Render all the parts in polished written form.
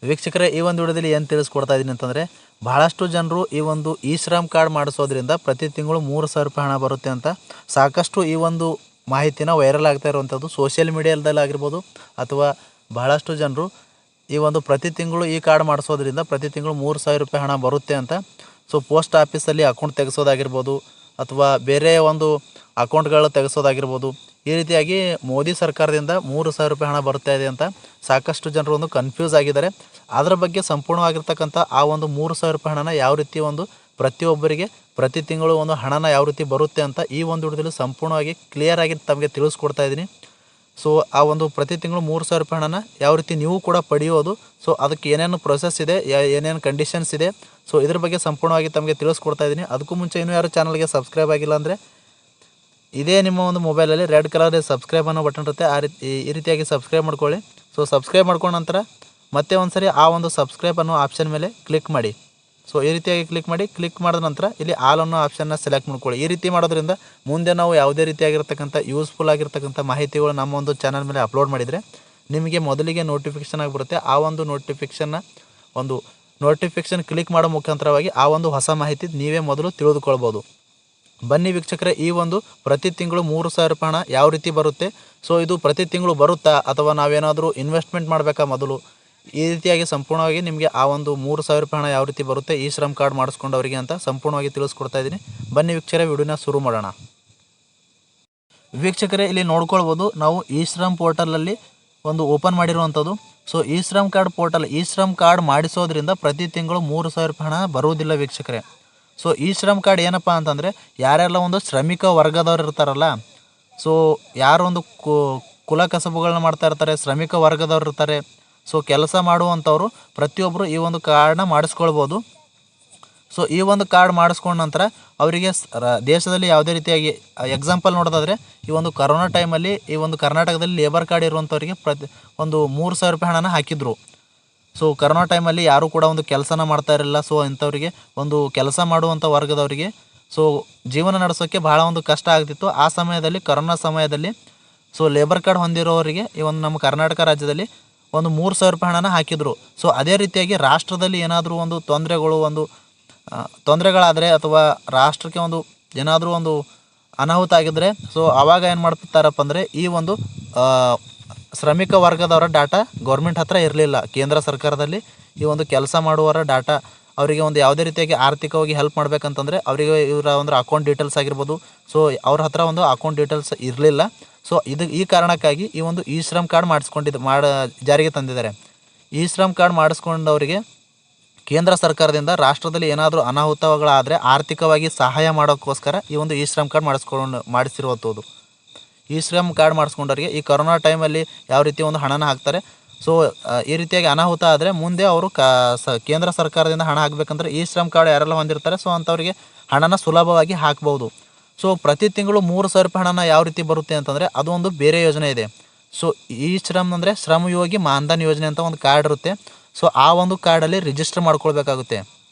ವೀಕ್ಷಕರೇ, ಈ ಒಂದು ವಿಡಿಯೋದಲ್ಲಿ ಏನು ತಿಳಿಸ್ಕೊಡ್ತಾ ಇದ್ದೀನಿ ಅಂತಂದರೆ, ಬಹಳಷ್ಟು ಜನರು ಈ ಒಂದು ಇ ಶ್ರಮ್ ಕಾರ್ಡ್ ಮಾಡಿಸೋದ್ರಿಂದ ಪ್ರತಿ ತಿಂಗಳು 3,000 ರೂಪಾಯಿ ಹಣ ಬರುತ್ತೆ ಅಂತ ಸಾಕಷ್ಟು ಈ ಒಂದು ಮಾಹಿತಿನ ವೈರಲ್ ಆಗ್ತಾ ಇರುವಂಥದ್ದು ಸೋಷಿಯಲ್ ಮೀಡಿಯಾದಲ್ಲಿ ಆಗಿರ್ಬೋದು, ಅಥವಾ ಬಹಳಷ್ಟು ಜನರು ಈ ಒಂದು ಪ್ರತಿ ತಿಂಗಳು ಈ ಕಾರ್ಡ್ ಮಾಡಿಸೋದ್ರಿಂದ ಪ್ರತಿ ತಿಂಗಳು 3,000 ರೂಪಾಯಿ ಹಣ ಬರುತ್ತೆ ಅಂತ ಪೋಸ್ಟ್ ಆಫೀಸಲ್ಲಿ ಅಕೌಂಟ್ ತೆಗೆಸೋದಾಗಿರ್ಬೋದು, ಅಥವಾ ಬೇರೆ ಒಂದು ಅಕೌಂಟ್ಗಳು ತೆಗೆಸೋದಾಗಿರ್ಬೋದು, ಈ ರೀತಿಯಾಗಿ ಮೋದಿ ಸರ್ಕಾರದಿಂದ 3,000 ರೂಪಾಯಿ ಹಣ ಬರ್ತಾ ಇದೆ ಅಂತ ಸಾಕಷ್ಟು ಜನರು ಒಂದು ಕನ್ಫ್ಯೂಸ್ ಆಗಿದ್ದಾರೆ. ಅದರ ಬಗ್ಗೆ ಸಂಪೂರ್ಣವಾಗಿರ್ತಕ್ಕಂಥ ಆ ಒಂದು 3,000 ರೂಪಾಯಿ ಹಣನ ಯಾವ ರೀತಿ ಒಂದು ಪ್ರತಿಯೊಬ್ಬರಿಗೆ ಪ್ರತಿ ತಿಂಗಳು ಒಂದು ಹಣನ ಯಾವ ರೀತಿ ಬರುತ್ತೆ ಅಂತ ಈ ಒಂದು ವಿಡಿಯೋದಲ್ಲಿ ಸಂಪೂರ್ಣವಾಗಿ ಕ್ಲಿಯರ್ ಆಗಿ ತಮಗೆ ತಿಳಿಸ್ಕೊಡ್ತಾ ಇದ್ದೀನಿ. ಆ ಒಂದು ಪ್ರತಿ ತಿಂಗಳು 3,000 ರೂಪಾಯಿ ಹಣನ ಯಾವ ರೀತಿ ನೀವು ಕೂಡ ಪಡೆಯೋದು, ಅದಕ್ಕೆ ಏನೇನು ಪ್ರೊಸೆಸ್ ಇದೆ, ಏನೇನು ಕಂಡೀಷನ್ಸ್ ಇದೆ, ಇದ್ರ ಬಗ್ಗೆ ಸಂಪೂರ್ಣವಾಗಿ ತಮಗೆ ತಿಳಿಸ್ಕೊಡ್ತಾ ಇದ್ದೀನಿ. ಅದಕ್ಕೂ ಮುಂಚೆ ಇನ್ನೂ ಯಾರು ಚಾನಲ್ಗೆ ಸಬ್ಸ್ಕ್ರೈಬ್ ಆಗಿಲ್ಲ ಅಂದರೆ ಇದೇ ನಿಮ್ಮ ಒಂದು ಮೊಬೈಲಲ್ಲಿ ರೆಡ್ ಕಲರ್ ಸಬ್ಸ್ಕ್ರೈಬ್ ಅನ್ನೋ ಬಟನ್ ಇರುತ್ತೆ, ಈ ರೀತಿಯಾಗಿ ಸಬ್ಸ್ಕ್ರೈಬ್ ಮಾಡ್ಕೊಳ್ಳಿ. ಸಬ್ಸ್ಕ್ರೈಬ್ ಮಾಡ್ಕೊಂಡ ನಂತರ ಮತ್ತೆ ಒಂದು ಸರಿ ಆ ಒಂದು ಸಬ್ಸ್ಕ್ರೈಬ್ ಅನ್ನೋ ಆಪ್ಷನ್ ಮೇಲೆ ಕ್ಲಿಕ್ ಮಾಡಿ. ಈ ರೀತಿಯಾಗಿ ಕ್ಲಿಕ್ ಮಾಡಿದ ನಂತರ ಇಲ್ಲಿ ಆಲ್ ಅನ್ನೋ ಆಪ್ಷನ್ನ ಸೆಲೆಕ್ಟ್ ಮಾಡ್ಕೊಳ್ಳಿ. ಈ ರೀತಿ ಮಾಡೋದ್ರಿಂದ ಮುಂದೆ ನಾವು ಯಾವುದೇ ರೀತಿಯಾಗಿರ್ತಕ್ಕಂಥ ಯೂಸ್ಫುಲ್ ಆಗಿರ್ತಕ್ಕಂಥ ಮಾಹಿತಿಗಳು ನಮ್ಮ ಒಂದು ಚಾನಲ್ ಮೇಲೆ ಅಪ್ಲೋಡ್ ಮಾಡಿದರೆ ನಿಮಗೆ ಮೊದಲಿಗೆ ನೋಟಿಫಿಕೇಷನ್ ಆಗಿಬಿಡುತ್ತೆ. ಆ ಒಂದು ನೋಟಿಫಿಕೇಷನ್ ಕ್ಲಿಕ್ ಮಾಡೋ ಮುಖಾಂತರವಾಗಿ ಆ ಒಂದು ಹೊಸ ಮಾಹಿತಿ ನೀವೇ ಮೊದಲು ತಿಳಿದುಕೊಳ್ಬೋದು. ಬನ್ನಿ ವೀಕ್ಷಕರೇ, ಈ ಒಂದು ಪ್ರತಿ ತಿಂಗಳು 3,000 ರೂಪಾಯಿ ಹಣ ಯಾವ ರೀತಿ ಬರುತ್ತೆ, ಇದು ಪ್ರತಿ ತಿಂಗಳು ಬರುತ್ತಾ ಅಥವಾ ನಾವೇನಾದರೂ ಇನ್ವೆಸ್ಟ್ಮೆಂಟ್ ಮಾಡಬೇಕಾ ಮೊದಲು, ಈ ರೀತಿಯಾಗಿ ಸಂಪೂರ್ಣವಾಗಿ ನಿಮಗೆ ಆ ಒಂದು 3,000 ರೂಪಾಯಿ ಹಣ ಯಾವ ರೀತಿ ಬರುತ್ತೆ ಈ ಶ್ರಮ್ ಕಾರ್ಡ್ ಮಾಡಿಸ್ಕೊಂಡವರಿಗೆ ಅಂತ ಸಂಪೂರ್ಣವಾಗಿ ತಿಳಿಸ್ಕೊಡ್ತಾ ಇದ್ದೀನಿ. ಬನ್ನಿ ವೀಕ್ಷಕರೇ, ವಿಡಿಯೋನ ಶುರು ಮಾಡೋಣ. ವೀಕ್ಷಕರೇ, ಇಲ್ಲಿ ನೋಡ್ಕೊಳ್ಬೋದು, ನಾವು ಇ ಶ್ರಮ್ ಪೋರ್ಟಲಲ್ಲಿ ಒಂದು ಓಪನ್ ಮಾಡಿರುವಂಥದ್ದು. E Shram card portal, e Shram card ಮಾಡಿಸೋದ್ರಿಂದ ಪ್ರತಿ ತಿಂಗಳು 3,000 ರೂಪಾಯಿ ಹಣ ಬರುವುದಿಲ್ಲ ವೀಕ್ಷಕರೇ. ಇ ಶ್ರಮ್ ಕಾರ್ಡ್ ಏನಪ್ಪ ಅಂತಂದರೆ, ಯಾರೆಲ್ಲ ಒಂದು ಶ್ರಮಿಕ ವರ್ಗದವ್ರು ಇರ್ತಾರಲ್ಲ, ಯಾರು ಒಂದು ಕುಲ ಕಸಬುಗಳನ್ನ ಮಾಡ್ತಾ ಇರ್ತಾರೆ, ಶ್ರಮಿಕ ವರ್ಗದವ್ರು ಇರ್ತಾರೆ, ಕೆಲಸ ಮಾಡುವಂಥವ್ರು ಪ್ರತಿಯೊಬ್ಬರು ಈ ಒಂದು ಕಾರ್ಡ್ನ ಮಾಡಿಸ್ಕೊಳ್ಬೋದು. ಈ ಒಂದು ಕಾರ್ಡ್ ಮಾಡಿಸ್ಕೊಂಡ ನಂತರ ಅವರಿಗೆ ದೇಶದಲ್ಲಿ ಯಾವುದೇ ರೀತಿಯಾಗಿ ಎಕ್ಸಾಂಪಲ್ ನೋಡೋದಾದರೆ, ಈ ಒಂದು ಕರೋನಾ ಟೈಮಲ್ಲಿ ಈ ಒಂದು ಕರ್ನಾಟಕದಲ್ಲಿ ಲೇಬರ್ ಕಾರ್ಡ್ ಇರುವಂಥವ್ರಿಗೆ ಒಂದು 3,000 ರೂಪಾಯಿ ಹಣನ ಹಾಕಿದ್ರು. ಕರೋನಾ ಟೈಮಲ್ಲಿ ಯಾರೂ ಕೂಡ ಒಂದು ಕೆಲಸನ ಮಾಡ್ತಾ ಇರಲಿಲ್ಲ. ಇಂಥವ್ರಿಗೆ ಒಂದು ಕೆಲಸ ಮಾಡುವಂಥ ವರ್ಗದವರಿಗೆ ಜೀವನ ನಡೆಸೋಕ್ಕೆ ಭಾಳ ಒಂದು ಕಷ್ಟ ಆಗ್ತಿತ್ತು. ಆ ಸಮಯದಲ್ಲಿ, ಕರೋನಾ ಸಮಯದಲ್ಲಿ ಲೇಬರ್ ಕಾರ್ಡ್ ಹೊಂದಿರೋರಿಗೆ ಈ ಒಂದು ನಮ್ಮ ಕರ್ನಾಟಕ ರಾಜ್ಯದಲ್ಲಿ ಒಂದು 3,000 ರೂಪಾಯಿ ಹಣನ ಹಾಕಿದರು. ಅದೇ ರೀತಿಯಾಗಿ ರಾಷ್ಟ್ರದಲ್ಲಿ ಏನಾದರೂ ಒಂದು ತೊಂದರೆಗಳಾದರೆ ಅಥವಾ ರಾಷ್ಟ್ರಕ್ಕೆ ಒಂದು ಏನಾದರೂ ಒಂದು ಅನಾಹುತ ಆಗಿದ್ದರೆ ಆವಾಗ ಏನು ಮಾಡ್ತಾರಪ್ಪ ಅಂದರೆ, ಈ ಒಂದು ಶ್ರಮಿಕ ವರ್ಗದವರ ಡಾಟಾ ಗೌರ್ಮೆಂಟ್ ಹತ್ರ ಇರಲಿಲ್ಲ. ಕೇಂದ್ರ ಸರ್ಕಾರದಲ್ಲಿ ಈ ಒಂದು ಕೆಲಸ ಮಾಡುವವರ ಡಾಟಾ ಅವರಿಗೆ ಒಂದು ಯಾವುದೇ ರೀತಿಯಾಗಿ ಆರ್ಥಿಕವಾಗಿ ಹೆಲ್ಪ್ ಮಾಡಬೇಕಂತಂದರೆ ಅವರಿಗೆ ಇವರ ಒಂದು ಅಕೌಂಟ್ ಡೀಟೇಲ್ಸ್ ಆಗಿರ್ಬೋದು, ಅವ್ರ ಹತ್ರ ಒಂದು ಅಕೌಂಟ್ ಡೀಟೇಲ್ಸ್ ಇರಲಿಲ್ಲ. ಈ ಕಾರಣಕ್ಕಾಗಿ ಈ ಒಂದು ಇ ಶ್ರಮ್ ಕಾರ್ಡ್ ಜಾರಿಗೆ ತಂದಿದ್ದಾರೆ. ಇ ಶ್ರಮ್ ಕಾರ್ಡ್ ಮಾಡಿಸ್ಕೊಂಡವರಿಗೆ ಕೇಂದ್ರ ಸರ್ಕಾರದಿಂದ ರಾಷ್ಟ್ರದಲ್ಲಿ ಏನಾದರೂ ಅನಾಹುತಗಳಾದರೆ ಆರ್ಥಿಕವಾಗಿ ಸಹಾಯ ಮಾಡೋಕ್ಕೋಸ್ಕರ ಈ ಒಂದು ಇ ಶ್ರಮ್ ಕಾರ್ಡ್ ಮಾಡಿಸಿರುವಂಥದ್ದು. ಇ ಶ್ರಮ್ ಕಾರ್ಡ್ ಮಾಡಿಸ್ಕೊಂಡವ್ರಿಗೆ ಈ ಕರೋನಾ ಟೈಮಲ್ಲಿ ಯಾವ ರೀತಿ ಒಂದು ಹಣನ ಹಾಕ್ತಾರೆ, ಈ ರೀತಿಯಾಗಿ ಅನಾಹುತ ಆದರೆ ಮುಂದೆ ಅವರು ಕೇಂದ್ರ ಸರ್ಕಾರದಿಂದ ಹಣ ಹಾಕಬೇಕಂದ್ರೆ ಇ ಶ್ರಮ್ ಕಾರ್ಡ್ ಯಾರೆಲ್ಲ ಹೊಂದಿರ್ತಾರೆ ಅಂಥವ್ರಿಗೆ ಹಣನ ಸುಲಭವಾಗಿ ಹಾಕ್ಬೋದು. ಪ್ರತಿ ತಿಂಗಳು 3,000 ರೂಪಾಯಿ ಹಣನ ಯಾವ ರೀತಿ ಬರುತ್ತೆ ಅಂತಂದರೆ, ಅದು ಒಂದು ಬೇರೆ ಯೋಜನೆ ಇದೆ. ಇ ಶ್ರಮ್ ಅಂದರೆ ಶ್ರಮಯೋಗಿ ಮಾನ್ಧನ್ ಯೋಜನೆ ಅಂತ ಒಂದು ಕಾರ್ಡ್ ಇರುತ್ತೆ. ಆ ಒಂದು ಕಾರ್ಡಲ್ಲಿ ರಿಜಿಸ್ಟರ್ ಮಾಡ್ಕೊಳ್ಬೇಕಾಗುತ್ತೆ.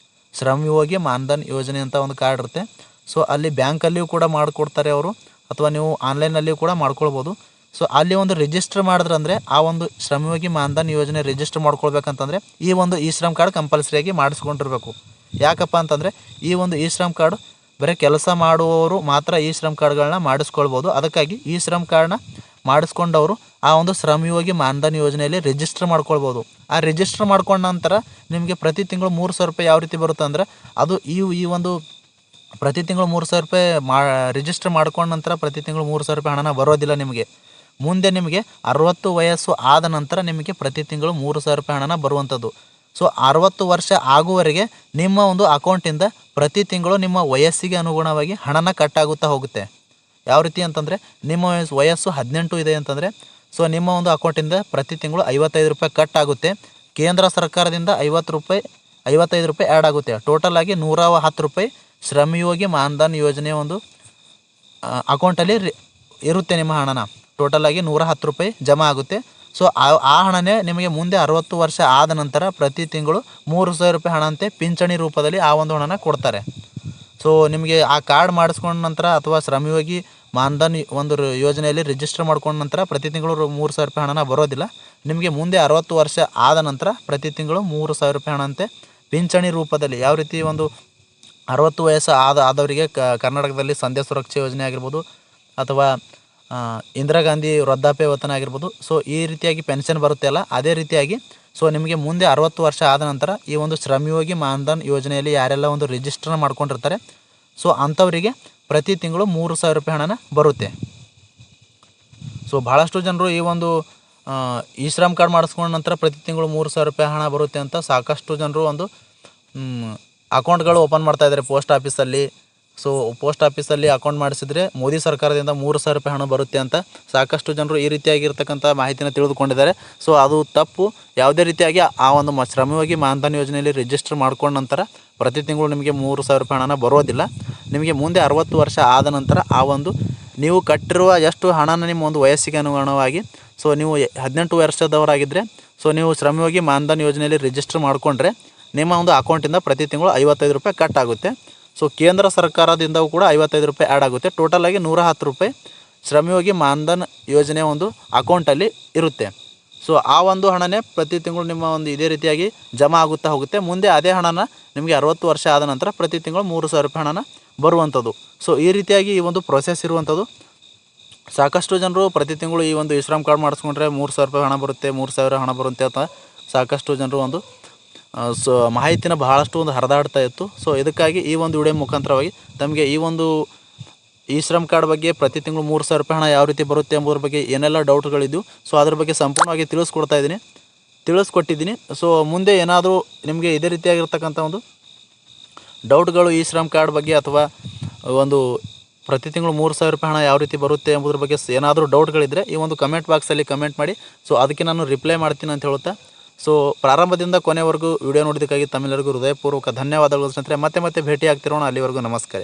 ಶ್ರಮಯೋಗಿ ಮಾನ್ಧನ್ ಯೋಜನೆ ಅಂತ ಒಂದು ಕಾರ್ಡ್ ಇರುತ್ತೆ. ಅಲ್ಲಿ ಬ್ಯಾಂಕಲ್ಲಿಯೂ ಕೂಡ ಮಾಡಿಕೊಡ್ತಾರೆ ಅವರು, ಅಥವಾ ನೀವು ಆನ್ಲೈನಲ್ಲಿಯೂ ಕೂಡ ಮಾಡ್ಕೊಳ್ಬೋದು. ಅಲ್ಲಿ ಒಂದು ರಿಜಿಸ್ಟರ್ ಮಾಡಿದ್ರಂದರೆ ಆ ಒಂದು ಶ್ರಮಯೋಗಿ ಮಾನ್ಧನ್ ಯೋಜನೆ ರಿಜಿಸ್ಟರ್ ಮಾಡ್ಕೊಳ್ಬೇಕಂತಂದರೆ ಈ ಒಂದು ಇ ಶ್ರಮ್ ಕಾರ್ಡ್ ಕಂಪಲ್ಸರಿಯಾಗಿ ಮಾಡಿಸ್ಕೊಂಡಿರ್ಬೇಕು. ಯಾಕಪ್ಪ ಅಂತಂದರೆ, ಈ ಒಂದು ಇ ಶ್ರಮ್ ಕಾರ್ಡ್ ಬರೀ ಕೆಲಸ ಮಾಡುವವರು ಮಾತ್ರ ಈ ಶ್ರಮ್ ಕಾರ್ಡ್ಗಳನ್ನ ಮಾಡಿಸ್ಕೊಳ್ಬೋದು. ಅದಕ್ಕಾಗಿ ಈ ಶ್ರಮ್ ಕಾರ್ಡ್ನ ಮಾಡಿಸ್ಕೊಂಡವರು ಆ ಒಂದು ಶ್ರಮಯೋಗಿ ಮಾನ್ಧನ್ ಯೋಜನೆಯಲ್ಲಿ ರಿಜಿಸ್ಟರ್ ಮಾಡ್ಕೊಳ್ಬೋದು. ಆ ರಿಜಿಸ್ಟರ್ ಮಾಡ್ಕೊಂಡ ನಂತರ ನಿಮಗೆ ಪ್ರತಿ ತಿಂಗಳು 3,000 ರೂಪಾಯಿ ಯಾವ ರೀತಿ ಬರುತ್ತೆ ಅಂದರೆ, ಅದು ಈ ಒಂದು ಪ್ರತಿ ತಿಂಗಳು 3,000 ರೂಪಾಯಿ ರಿಜಿಸ್ಟರ್ ಮಾಡ್ಕೊಂಡ ನಂತರ ಪ್ರತಿ ತಿಂಗಳು 3,000 ರೂಪಾಯಿ ಹಣನ ಬರೋದಿಲ್ಲ ನಿಮಗೆ. ಮುಂದೆ ನಿಮಗೆ 60 ವಯಸ್ಸು ಆದ ನಂತರ ನಿಮಗೆ ಪ್ರತಿ ತಿಂಗಳು 3,000 ರೂಪಾಯಿ ಹಣನ ಬರುವಂಥದ್ದು. 60 ವರ್ಷ ಆಗುವವರೆಗೆ ನಿಮ್ಮ ಒಂದು ಅಕೌಂಟಿಂದ ಪ್ರತಿ ತಿಂಗಳು ನಿಮ್ಮ ವಯಸ್ಸಿಗೆ ಅನುಗುಣವಾಗಿ ಹಣನ ಕಟ್ಟಾಗುತ್ತಾ ಹೋಗುತ್ತೆ. ಯಾವ ರೀತಿ ಅಂತಂದರೆ, ನಿಮ್ಮ ವಯಸ್ಸು 18 ಇದೆ ಅಂತಂದರೆ ನಿಮ್ಮ ಒಂದು ಅಕೌಂಟಿಂದ ಪ್ರತಿ ತಿಂಗಳು 55 ರೂಪಾಯಿ ಕಟ್ ಆಗುತ್ತೆ. ಕೇಂದ್ರ ಸರ್ಕಾರದಿಂದ 55 ರೂಪಾಯಿ ಆ್ಯಡ್ ಆಗುತ್ತೆ. ಟೋಟಲ್ ಆಗಿ 110 ರೂಪಾಯಿ ಶ್ರಮಯೋಗಿ ಮಾನ್ಧನ್ ಯೋಜನೆಯ ಒಂದು ಅಕೌಂಟಲ್ಲಿ ಇರುತ್ತೆ. ನಿಮ್ಮ ಹಣನ ಟೋಟಲ್ ಆಗಿ 110 ರೂಪಾಯಿ ಜಮಾ ಆಗುತ್ತೆ. ಆ ಹಣನೇ ನಿಮಗೆ ಮುಂದೆ 60 ವರ್ಷ ಆದ ನಂತರ ಪ್ರತಿ ತಿಂಗಳು 3,000 ರೂಪಾಯಿ ಹಣಂತೆ ಪಿಂಚಣಿ ರೂಪದಲ್ಲಿ ಆ ಒಂದು ಹಣನ ಕೊಡ್ತಾರೆ. ನಿಮಗೆ ಆ ಕಾರ್ಡ್ ಮಾಡಿಸ್ಕೊಂಡ ನಂತರ ಅಥವಾ ಶ್ರಮಯೋಗಿ ಮಾನ್ಧನ್ ಒಂದು ಯೋಜನೆಯಲ್ಲಿ ರಿಜಿಸ್ಟರ್ ಮಾಡ್ಕೊಂಡ ನಂತರ ಪ್ರತಿ ತಿಂಗಳು 3,000 ರೂಪಾಯಿ ಹಣನ ಬರೋದಿಲ್ಲ. ನಿಮಗೆ ಮುಂದೆ 60 ವರ್ಷ ಆದ ನಂತರ ಪ್ರತಿ ತಿಂಗಳು 3,000 ರೂಪಾಯಿ ಹಣಂತೆ ಪಿಂಚಣಿ ರೂಪದಲ್ಲಿ. ಯಾವ ರೀತಿ ಒಂದು 60 ವಯಸ್ಸು ಆದವರಿಗೆ ಕರ್ನಾಟಕದಲ್ಲಿ ಸಂಧ್ಯಾ ಸುರಕ್ಷಾ ಯೋಜನೆ ಆಗಿರ್ಬೋದು ಅಥವಾ ಇಂದಿರಾ ಗಾಂಧಿ ವೃದ್ಧಾಪ್ಯ ವೇತನ ಆಗಿರ್ಬೋದು. ಸೊ ಈ ರೀತಿಯಾಗಿ ಪೆನ್ಷನ್ ಬರುತ್ತೆ ಅಲ್ಲ, ಅದೇ ರೀತಿಯಾಗಿ ಸೊ ನಿಮಗೆ ಮುಂದೆ 60 ವರ್ಷ ಆದ ನಂತರ ಈ ಒಂದು ಶ್ರಮಯೋಗಿ ಮಾನ್ಧನ್ ಯೋಜನೆಯಲ್ಲಿ ಯಾರೆಲ್ಲ ಒಂದು ರಿಜಿಸ್ಟರ್ ಮಾಡ್ಕೊಂಡಿರ್ತಾರೆ ಸೊ ಅಂಥವರಿಗೆ ಪ್ರತಿ ತಿಂಗಳು 3,000 ರೂಪಾಯಿ ಹಣನ ಬರುತ್ತೆ. ಸೊ ಭಾಳಷ್ಟು ಜನರು ಈ ಒಂದು ಈ ಶ್ರಮ್ ಕಾರ್ಡ್ ಮಾಡಿಸ್ಕೊಂಡ ನಂತರ ಪ್ರತಿ ತಿಂಗಳು 3,000 ರೂಪಾಯಿ ಹಣ ಬರುತ್ತೆ ಅಂತ ಸಾಕಷ್ಟು ಜನರು ಒಂದು ಅಕೌಂಟ್ಗಳು ಓಪನ್ ಮಾಡ್ತಾಯಿದ್ದಾರೆ ಪೋಸ್ಟ್ ಆಫೀಸಲ್ಲಿ. ಸೊ ಪೋಸ್ಟ್ ಆಫೀಸಲ್ಲಿ ಅಕೌಂಟ್ ಮಾಡಿಸಿದರೆ ಮೋದಿ ಸರ್ಕಾರದಿಂದ 3,000 ರೂಪಾಯಿ ಹಣ ಬರುತ್ತೆ ಅಂತ ಸಾಕಷ್ಟು ಜನರು ಈ ರೀತಿಯಾಗಿರ್ತಕ್ಕಂಥ ಮಾಹಿತಿನ ತಿಳಿದುಕೊಂಡಿದ್ದಾರೆ. ಸೊ ಅದು ತಪ್ಪು. ಯಾವುದೇ ರೀತಿಯಾಗಿ ಆ ಒಂದು ಶ್ರಮಯೋಗಿ ಮಾನ್ಧನ್ ಯೋಜನೆಯಲ್ಲಿ ರಿಜಿಸ್ಟರ್ ಮಾಡ್ಕೊಂಡ ನಂತರ ಪ್ರತಿ ತಿಂಗಳು ನಿಮಗೆ 3,000 ರೂಪಾಯಿ ಹಣನ ಬರೋದಿಲ್ಲ. ನಿಮಗೆ ಮುಂದೆ 60 ವರ್ಷ ಆದ ನಂತರ ಆ ಒಂದು ನೀವು ಕಟ್ಟಿರುವ ಎಷ್ಟು ಹಣನ ನಿಮ್ಮ ಒಂದು ವಯಸ್ಸಿಗೆ ಅನುಗುಣವಾಗಿ, ಸೊ ನೀವು 18 ವರ್ಷದವರಾಗಿದ್ದರೆ ಸೊ ನೀವು ಶ್ರಮಯೋಗಿ ಮಾನ್ಧನ್ ಯೋಜನೆಯಲ್ಲಿ ರಿಜಿಸ್ಟರ್ ಮಾಡಿಕೊಂಡ್ರೆ ನಿಮ್ಮ ಒಂದು ಅಕೌಂಟಿಂದ ಪ್ರತಿ ತಿಂಗಳು 55 ರೂಪಾಯಿ ಕಟ್ ಆಗುತ್ತೆ. ಸೊ ಕೇಂದ್ರ ಸರ್ಕಾರದಿಂದವೂ ಕೂಡ 55 ರೂಪಾಯಿ ಆ್ಯಡ್ ಆಗುತ್ತೆ. ಟೋಟಲಾಗಿ 110 ರೂಪಾಯಿ ಶ್ರಮಯೋಗಿ ಮಾನ್ಧನ್ ಯೋಜನೆ ಒಂದು ಅಕೌಂಟಲ್ಲಿ ಇರುತ್ತೆ. ಸೊ ಆ ಒಂದು ಹಣನೇ ಪ್ರತಿ ತಿಂಗಳು ನಿಮ್ಮ ಒಂದು ಇದೇ ರೀತಿಯಾಗಿ ಜಮಾ ಆಗುತ್ತಾ ಹೋಗುತ್ತೆ. ಮುಂದೆ ಅದೇ ಹಣನ ನಿಮಗೆ 60 ವರ್ಷ ಆದ ನಂತರ ಪ್ರತಿ ತಿಂಗಳು 3,000 ರೂಪಾಯಿ ಹಣನ ಬರುವಂಥದ್ದು. ಸೊ ಈ ರೀತಿಯಾಗಿ ಈ ಒಂದು ಪ್ರೊಸೆಸ್ ಇರುವಂಥದ್ದು. ಸಾಕಷ್ಟು ಜನರು ಪ್ರತಿ ತಿಂಗಳು ಈ ಒಂದು ಶ್ರಮ್ ಕಾರ್ಡ್ ಮಾಡಿಸ್ಕೊಂಡ್ರೆ 3,000 ರೂಪಾಯಿ ಹಣ ಬರುತ್ತೆ, 3,000 ಹಣ ಬರುತ್ತೆ ಅಂತ ಸಾಕಷ್ಟು ಜನರು ಒಂದು ಸೊ ಮಾಹಿತಿನ ಬಹಳಷ್ಟು ಒಂದು ಹರಿದಾಡ್ತಾ ಇತ್ತು. ಸೊ ಇದಕ್ಕಾಗಿ ಈ ಒಂದು ವಿಡಿಯೋ ಮುಖಾಂತರವಾಗಿ ತಮಗೆ ಈ ಒಂದು ಈ ಶ್ರಮ್ ಕಾರ್ಡ್ ಬಗ್ಗೆ ಪ್ರತಿ ತಿಂಗಳು 3,000 ರೂಪಾಯಿ ಹಣ ಯಾವ ರೀತಿ ಬರುತ್ತೆ ಎಂಬುದ್ರ ಬಗ್ಗೆ ಏನೆಲ್ಲ ಡೌಟ್ಗಳಿದ್ದು ಸೊ ಅದ್ರ ಬಗ್ಗೆ ಸಂಪೂರ್ಣವಾಗಿ ತಿಳಿಸ್ಕೊಟ್ಟಿದ್ದೀನಿ. ಸೊ ಮುಂದೆ ಏನಾದರೂ ನಿಮಗೆ ಇದೇ ರೀತಿಯಾಗಿರ್ತಕ್ಕಂಥ ಒಂದು ಡೌಟ್ಗಳು ಈ ಶ್ರಮ್ ಕಾರ್ಡ್ ಬಗ್ಗೆ ಅಥವಾ ಒಂದು ಪ್ರತಿ ತಿಂಗಳು 3,000 ರೂಪಾಯಿ ಹಣ ಯಾವ ರೀತಿ ಬರುತ್ತೆ ಎಂಬುದ್ರ ಬಗ್ಗೆ ಏನಾದರೂ ಡೌಟ್ಗಳಿದ್ದರೆ ಈ ಒಂದು ಕಮೆಂಟ್ ಬಾಕ್ಸಲ್ಲಿ ಕಮೆಂಟ್ ಮಾಡಿ. ಸೊ ಅದಕ್ಕೆ ನಾನು ರಿಪ್ಲೈ ಮಾಡ್ತೀನಿ ಅಂತ ಹೇಳುತ್ತಾ, ಸೊ ಪ್ರಾರಂಭದಿಂದ ಕೊನೆವರೆಗೂ ವಿಡಿಯೋ ನೋಡಿದ್ದಕ್ಕಾಗಿ ತಮ್ಮೆಲ್ಲರಿಗೂ ಹೃದಯಪೂರ್ವಕ ಧನ್ಯವಾದಗಳು ಸ್ನೇಹಿತರೆ. ಮತ್ತೆ ಭೇಟಿ ಆಗ್ತಿರೋಣ. ಅಲ್ಲಿವರೆಗೂ ನಮಸ್ಕಾರ.